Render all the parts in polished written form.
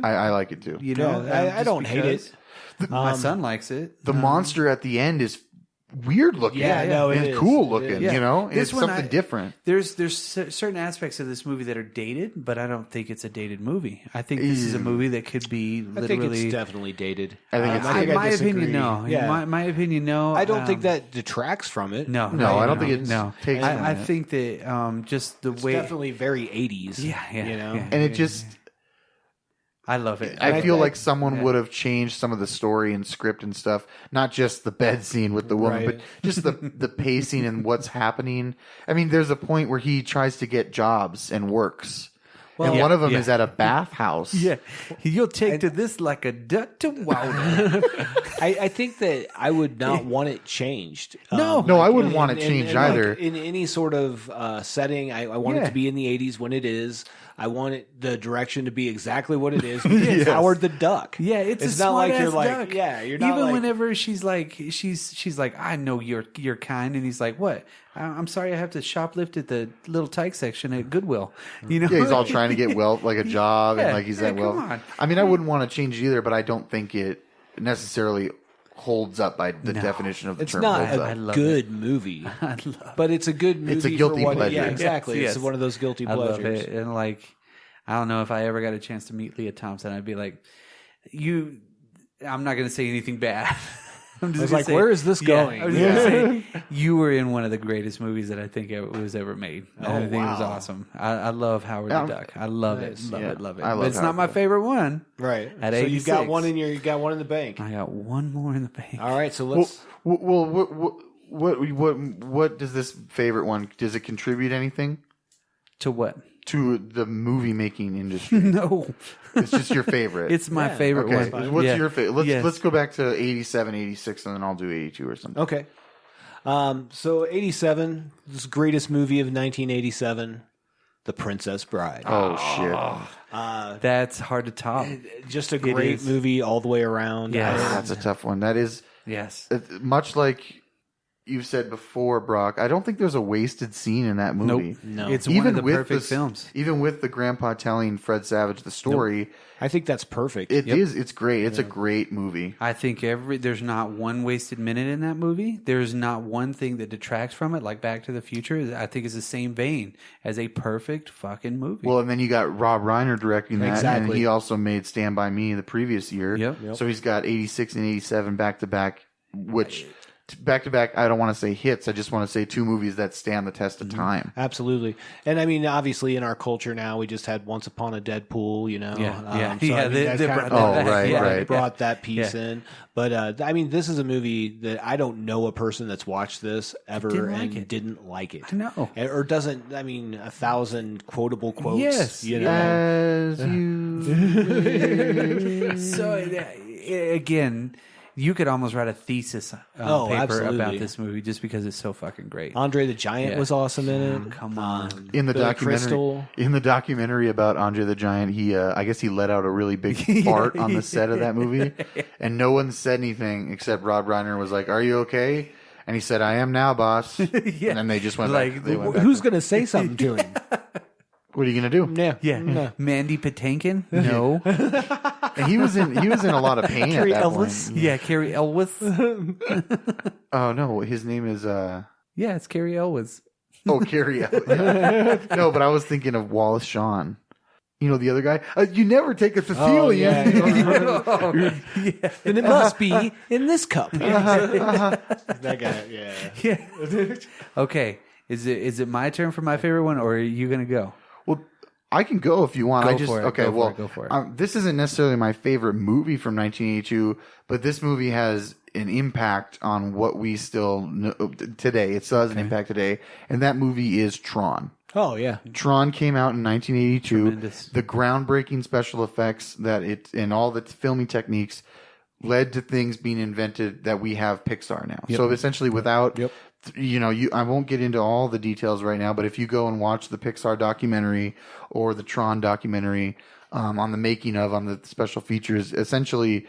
I like it too. You know, I don't hate it. My son likes it. The monster at the end is weird looking. Yeah, no, it it's is. cool It looking. is. You know, This it's one something different. There's certain aspects of this movie that are dated, but I don't think it's a dated movie. I think this is a movie that could be literally. I think it's definitely dated. I think it's. I In my disagree. opinion, no. Yeah. In my opinion, no. I don't think that detracts from it. No, I don't think it takes. I think that just the It's way. definitely very 80s. Yeah. You know? Yeah. and it just. I love it. I feel like someone would have changed some of the story and script and stuff, not just the bed scene with the woman, Right. but just the pacing and what's happening. I mean, there's a point where he tries to get jobs and works. And one of them is at a bathhouse. Yeah, you'll take to this like a duck to water. I think that I would not want it changed. No, I wouldn't want it changed either. Like in any sort of setting, I want it to be in the 80s when it is. I want the direction to be exactly what it is. It's Howard the Duck. Yeah, it's a not like smart-ass you're duck. like, yeah, you're not even like, whenever she's like, I know you're kind, and he's like, what? I'm sorry, I have to shoplift at the little tyke section at Goodwill. You know, Yeah, he's all trying to get like a job, and like he's that come on. I mean, I wouldn't want to change it either, but I don't think it necessarily holds up by the definition of the it's term. not holds a up. love good movie, but it's a good movie. It's a guilty for what, pleasure. Yeah, exactly. Yes. It's one of those guilty I love pleasures. it, and like, I don't know if I ever got a chance to meet Leah Thompson, I'd be like, I'm not going to say anything bad. I'm just I was gonna like, say, where is this going? I was gonna say, you were in one of the greatest movies that I think it was ever made. I think it was awesome. I love Howard the Duck. I love it. Love it. I love But it's Howard not my the Duck. favorite one. Right. At so you've got 86. one you got one in the bank. I got one more in the bank. All right. So let's. What does this favorite one? Does it contribute anything To what? to the movie making industry? No. It's just your favorite. It's my favorite okay. one. What's Yeah. your favorite? Yes. Let's go back to 87, 86, and then I'll do 82 or something. Okay. So 87, this greatest movie of 1987, The Princess Bride. Oh shit! That's hard to top. Just a great is. movie all the way around. Yes. That's a tough one. That is Yes. much like you've said before, Brock. I don't think there's a wasted scene in that movie. No. It's one of the perfect the, films. Even with the grandpa telling Fred Savage the story, I think that's perfect. it is. It's great. It's a great movie. I think there's not one wasted minute in that movie. There's not one thing that detracts from it, like Back to the Future. I think it's the same vein as a perfect fucking movie. Well, and then you got Rob Reiner directing that, and Exactly. he also made Stand By Me the previous year. Yep. So he's got 86 and 87 back to back, which back to back. I don't want to say hits. I just want to say two movies that stand the test of time. Absolutely. And I mean, obviously, in our culture now, we just had Once Upon a Deadpool, you know. Yeah. So, Yeah. I mean, Yeah, that they kinda- brought that back. right, Yeah. right. brought that piece in. But I mean, this is a movie that I don't know a person that's watched this ever Didn't like and it. didn't like it. No. Or doesn't, I mean, 1,000 quotable quotes. Yes. You know? As you So again, you could almost write a thesis paper absolutely. about this movie just because it's so fucking great. Andre the Giant Yeah. was awesome in it. Come on. in the Billy documentary, Crystal. in the documentary about Andre the Giant, he I guess he let out a really big fart on the set of that movie, and no one said anything except Rob Reiner was like, "Are you okay?" And he said, "I am now, boss." And then they just went Like, back. They went back. Who's going to say something to him? What are you gonna do? Yeah. Yeah. Mandy Patinkin? No. And he was in a lot of pain Carrie at that Elwes? point. Yeah, Carrie Elwes. Oh no, his name is Yeah, it's Carrie Elwes. Carrie. Yeah. No, but I was thinking of Wallace Shawn. You know the other guy. You never take a Cecilian. Then it must be in this cup. That guy, yeah. Yeah. Okay. Is it my turn for my favorite one, or are you gonna go? Well, I can go if you want. Go I just for it. okay. Go for well, it. Go for it. This isn't necessarily my favorite movie from 1982, but this movie has an impact on what we still know today. It still has an impact today, and that movie is Tron. Oh, yeah. Tron came out in 1982. Tremendous. The groundbreaking special effects that it and all the filming techniques led to things being invented that we have Pixar now. So essentially, without I won't get into all the details right now, but if you go and watch the Pixar documentary or the Tron documentary on the making of, on the special features, essentially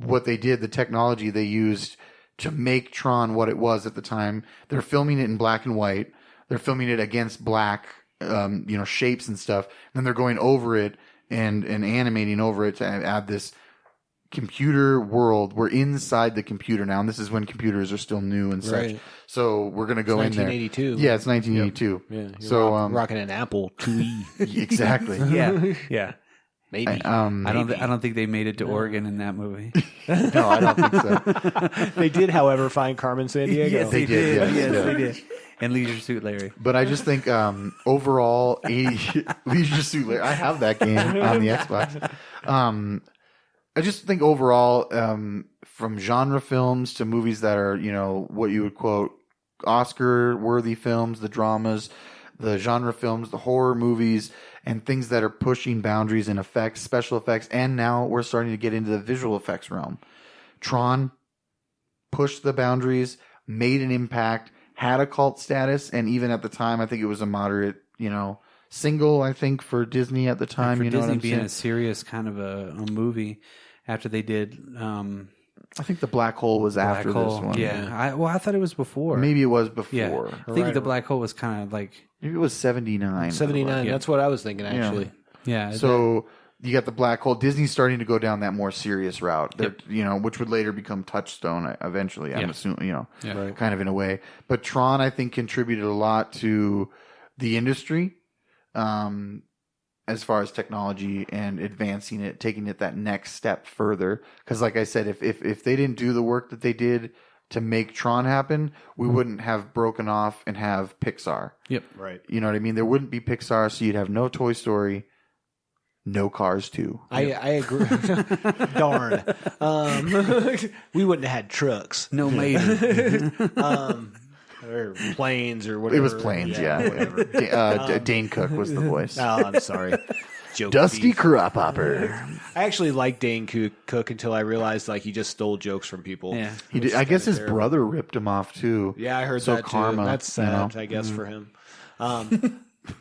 what they did, the technology they used to make Tron what it was at the time, they're filming it in black and white. They're filming it against black, shapes and stuff. And then they're going over it and animating over it to add this computer world. We're inside the computer now, and this is when computers are still new and such. Right. So we're going to go in there. 1982. Yeah, it's 1982. Yeah, so rocking an Apple IIe. Exactly. Yeah. Maybe. I don't think they made it to Oregon in that movie. No, I don't think so. They did, however, find Carmen Sandiego. Yes, they did. Yes, Yes, yeah. they did. And Leisure Suit Larry. But I just think overall, Leisure Suit Larry, I have that game on the Xbox. I just think overall, from genre films to movies that are, what you would quote Oscar-worthy films, the dramas, the genre films, the horror movies, and things that are pushing boundaries in effects, special effects, and now we're starting to get into the visual effects realm. Tron pushed the boundaries, made an impact, had a cult status, and even at the time, I think it was a moderate, single, I think, for Disney at the time. For you know Disney what I'm being saying? a serious kind of a movie after they did I think the Black Hole was Black after Hole. this one. Yeah. I thought it was before. Maybe it was before. Yeah. I think the Black Hole was kind of like... Maybe it was 79. 79. Yeah. That's what I was thinking, actually. Yeah. So you got the Black Hole. Disney's starting to go down that more serious route, which would later become Touchstone eventually. I'm assuming, kind of in a way. But Tron, I think, contributed a lot to the industry, as far as technology and advancing it, taking it that next step further. Because, like I said, if they didn't do the work that they did to make Tron happen, we wouldn't have broken off and have Pixar. Yep. Right. You know what I mean? There wouldn't be Pixar, so you'd have no Toy Story, no Cars 2. I agree. Darn. We wouldn't have had trucks. No Maiden. Or planes or whatever. It was planes, yeah. Whatever. Dane Cook was the voice. Oh, I'm sorry. Joke Dusty thief. Crop Hopper. I actually liked Dane Cook until I realized he just stole jokes from people. Yeah. He did. I guess his brother ripped him off too. Yeah, I heard So that karma, too. That's sad, I guess, for him.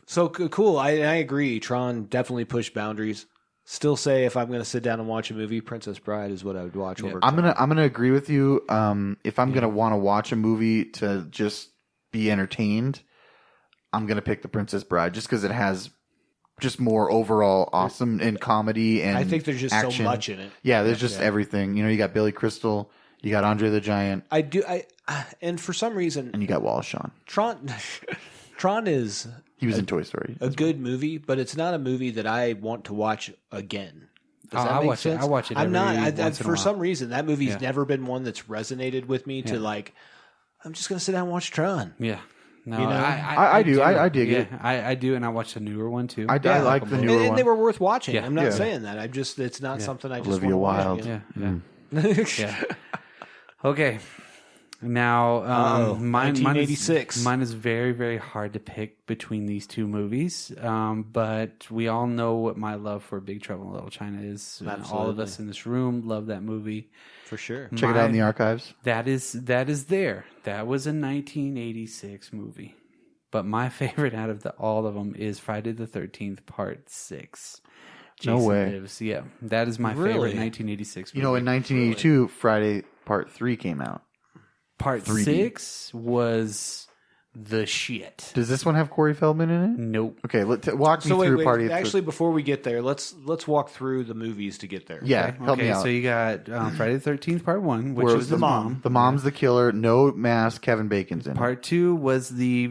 So cool. I agree. Tron definitely pushed boundaries. Still say if I'm going to sit down and watch a movie, Princess Bride is what I would watch over. I'm gonna agree with you. If I'm gonna want to watch a movie to just be entertained, I'm gonna pick The Princess Bride just because it has just more overall awesome and comedy and I think there's just action. so much in it. Yeah, there's just everything. You got Billy Crystal, you got Andre the Giant, And for some reason, and you got Wallace Shawn. Tron is He was in Toy Story. a good movie, but it's not a movie that I want to watch again. Does that I make watch sense? it. I watch it. I'm every not. once in a For while. some reason, that movie's never been one that's resonated with me. To I'm just gonna sit down and watch Tron. Yeah. No, I do. I dig it. I do, and I watched the newer one too. I like the newer And one. they were worth watching. Yeah. I'm not Yeah. saying that. It's not something I just Olivia want to Wilde. watch. Yeah. Yeah. Okay. Now, mine 1986. Mine is very, very hard to pick between these two movies. But we all know what my love for Big Trouble in Little China is. All of us in this room love that movie. For sure. Check it out in the archives. That is there. That was a 1986 movie. But my favorite out of all of them is Friday the 13th Part 6. No Jason way. Lives. Yeah, that is my favorite 1986 movie. In 1982, Friday Part 3 came out. Part 3D. 6 was the shit. Does this one have Corey Feldman in it? Nope. Okay, walk me through Party. Actually, before we get there, let's walk through the movies to get there. Yeah, help me out. So you got Friday the 13th Part 1, which Where was the mom. The mom's the killer. No mask. Kevin Bacon's in it. Part 2 was the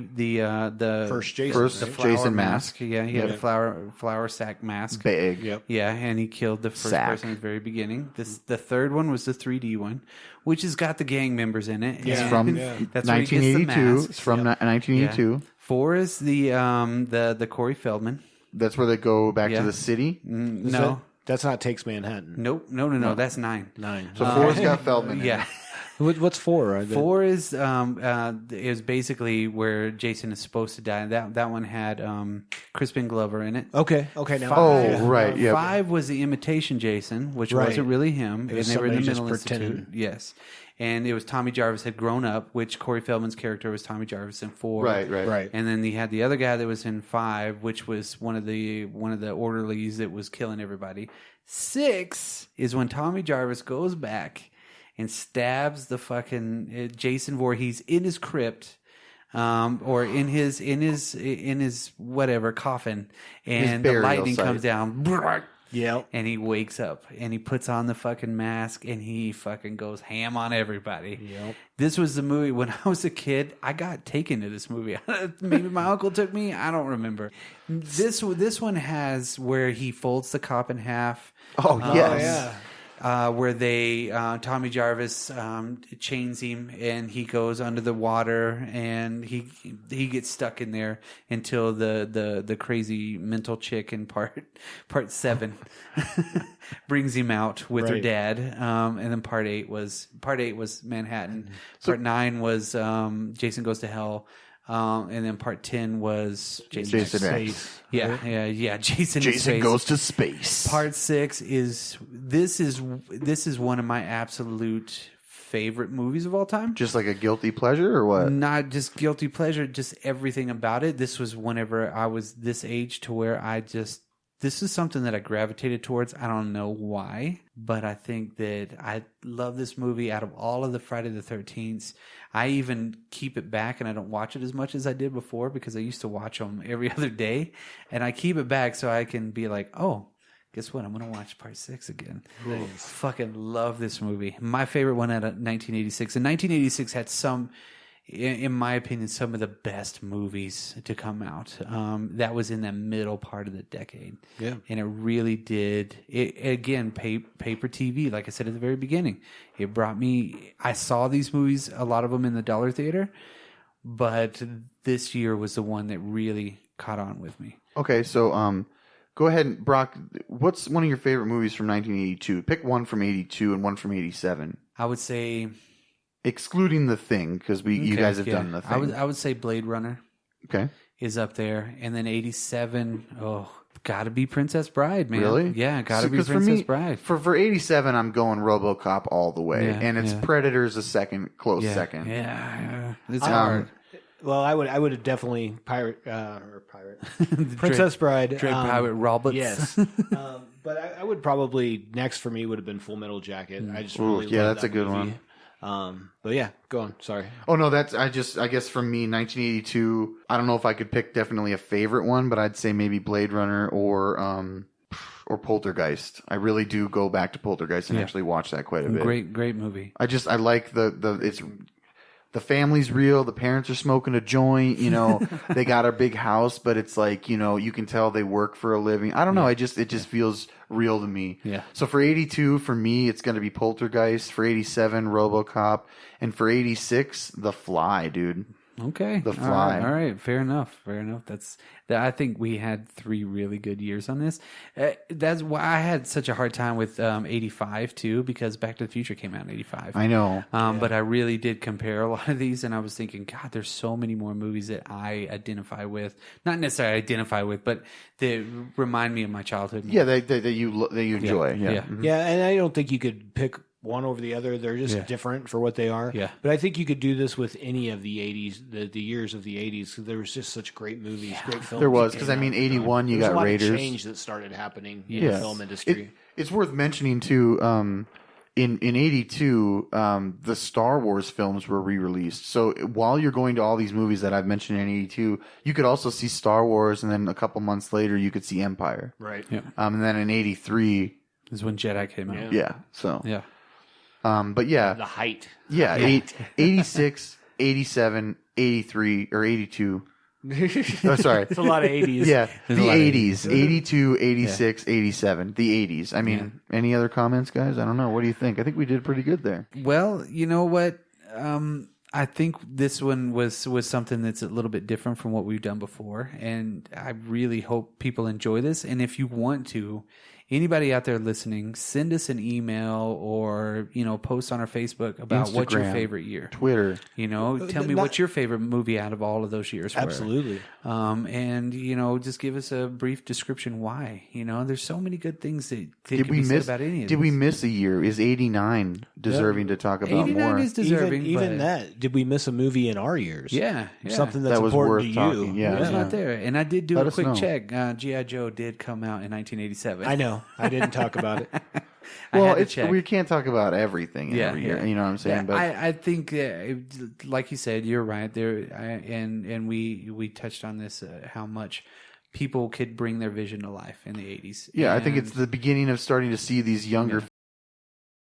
First Jason. First right? flower Jason mask. Yeah, he had a flower sack mask. Big. Yep. Yeah, and he killed the first Sack. person at the very beginning. The third one was the 3D one, which has got the gang members in it. It's and from that's where he gets the 1982. masks. It's from 1982. Yeah. 4 is the Corey Feldman. That's where they go back to the city. No. That's not Takes Manhattan. Nope. No. That's 9. 9. So 4's got Feldman in Yeah. it. What's 4? 4 is basically where Jason is supposed to die. That one had Crispin Glover in it. Okay. Now. Oh, right. Yeah. 5 was the imitation Jason, which Right. wasn't really him, and was they were in the somebody just mental institute. pretending. Yes, and it was Tommy Jarvis had grown up, which Corey Feldman's character was Tommy Jarvis in 4. Right. And then he had the other guy that was in 5, which was one of the orderlies that was killing everybody. 6 is when Tommy Jarvis goes back and stabs the fucking Jason Voorhees in his crypt, or in his whatever coffin, and the burial lightning site. comes down, Yeah. And he wakes up and he puts on the fucking mask and he fucking goes ham on everybody. Yep. This was the movie when I was a kid. I got taken to this movie. Maybe my uncle took me. I don't remember. This one has where he folds the cop in half. Oh, yes. Where they Tommy Jarvis chains him and he goes under the water and he gets stuck in there until the crazy mental chick in part 7 brings him out with her dad. And then part 8 was Manhattan. Part 9 was Jason Goes to Hell. And then part 10 was Jason X. Yeah. Jason Goes to Space. Part 6 is one of my absolute favorite movies of all time. Just like a guilty pleasure or what? Not just guilty pleasure, just everything about it. This was whenever I was this age to where this is something that I gravitated towards. I don't know why, but I think that I love this movie out of all of the Friday the 13th. I even keep it back and I don't watch it as much as I did before because I used to watch them every other day. And I keep it back so I can be like, oh, guess what? I'm going to watch part 6 again. Nice. Fucking love this movie. My favorite one out of 1986. And 1986 had some, in my opinion, some of the best movies to come out. That was in the middle part of the decade. Yeah. And it really did. Again, paper TV, like I said at the very beginning. It brought me, I saw these movies, a lot of them in the dollar theater, but this year was the one that really caught on with me. Okay, so go ahead, and Brock, what's one of your favorite movies from 1982? Pick one from 82 and one from 87. I would say... Excluding The Thing, because you guys have done The Thing. I would say Blade Runner. Okay. Is up there. And then 87, gotta be Princess Bride, man. Really? Yeah, gotta be Princess Bride. For 87, I'm going RoboCop all the way. Yeah, and it's Predator's a second, second. Yeah. It's hard. Well, I would have definitely Pirate Princess Bride. Drake Pirate Roberts. Yes. But I would probably, next for me would have been Full Metal Jacket. I just really love that's that a good movie. one. But yeah, go on. Sorry. Oh no, I guess for me, 1982. I don't know if I could pick definitely a favorite one, but I'd say maybe Blade Runner or Poltergeist. I really do go back to Poltergeist and actually watch that quite a bit. Great movie. I like the family's real. The parents are smoking a joint. You know, they got a big house, but it's like, you know, you can tell they work for a living. I don't know. It just feels real to me. Yeah. So for 82, for me, it's going to be Poltergeist. For 87, RoboCop, and for 86, The Fly, dude. Okay. The Fly. All right. Fair enough. I think we had 3 really good years on this. That's why I had such a hard time with 85 too, because Back to the Future came out in 85. I know. But I really did compare a lot of these, and I was thinking, God, there's so many more movies that I identify with. Not necessarily identify with, but that remind me of my childhood. Yeah, that you enjoy. Yeah. Mm-hmm. Yeah, and I don't think you could pick one over the other. They're just different for what they are. Yeah. But I think you could do this with any of the 80s, the years of the 80s, because there was just such great movies, great films. There was, because I mean, 81, you got Raiders. There's a lot of change that started happening in the film industry. It's worth mentioning too. In 82, the Star Wars films were re-released. So while you're going to all these movies that I've mentioned in 82, you could also see Star Wars, and then a couple months later, you could see Empire. Right. Yeah. And then in 83 is when Jedi came out. Yeah. So. Yeah. The height. Yeah. 86, 87, 83, or 82. Oh, sorry. It's a lot of 80s. Yeah. The 80s. 82, 86, 87. The 80s. I mean, any other comments, guys? I don't know. What do you think? I think we did pretty good there. Well, you know what? I think this one was something that's a little bit different from what we've done before. And I really hope people enjoy this. And if you want to, anybody out there listening, send us an email or, you know, post on our Facebook about what's your favorite year. Twitter. You know, tell me what's your favorite movie out of all of those years were. Absolutely. And, you know, just give us a brief description why. You know, there's so many good things that can be said about any of this. Did we miss a year? Is 89 deserving to talk about 89 more? is deserving. Even that. Did we miss a movie in our years? Yeah. Something that's was important worth to talking. you. Yeah. It's not there. And I did do Let a us quick know. check. G.I. Joe did come out in 1987. I know. I didn't talk about it. Well, I had to check. we can't talk about everything every year. You know what I'm saying? Yeah, But I think, like you said, you're right there. And we touched on this, how much people could bring their vision to life in the 80s. Yeah, I think it's the beginning of starting to see these younger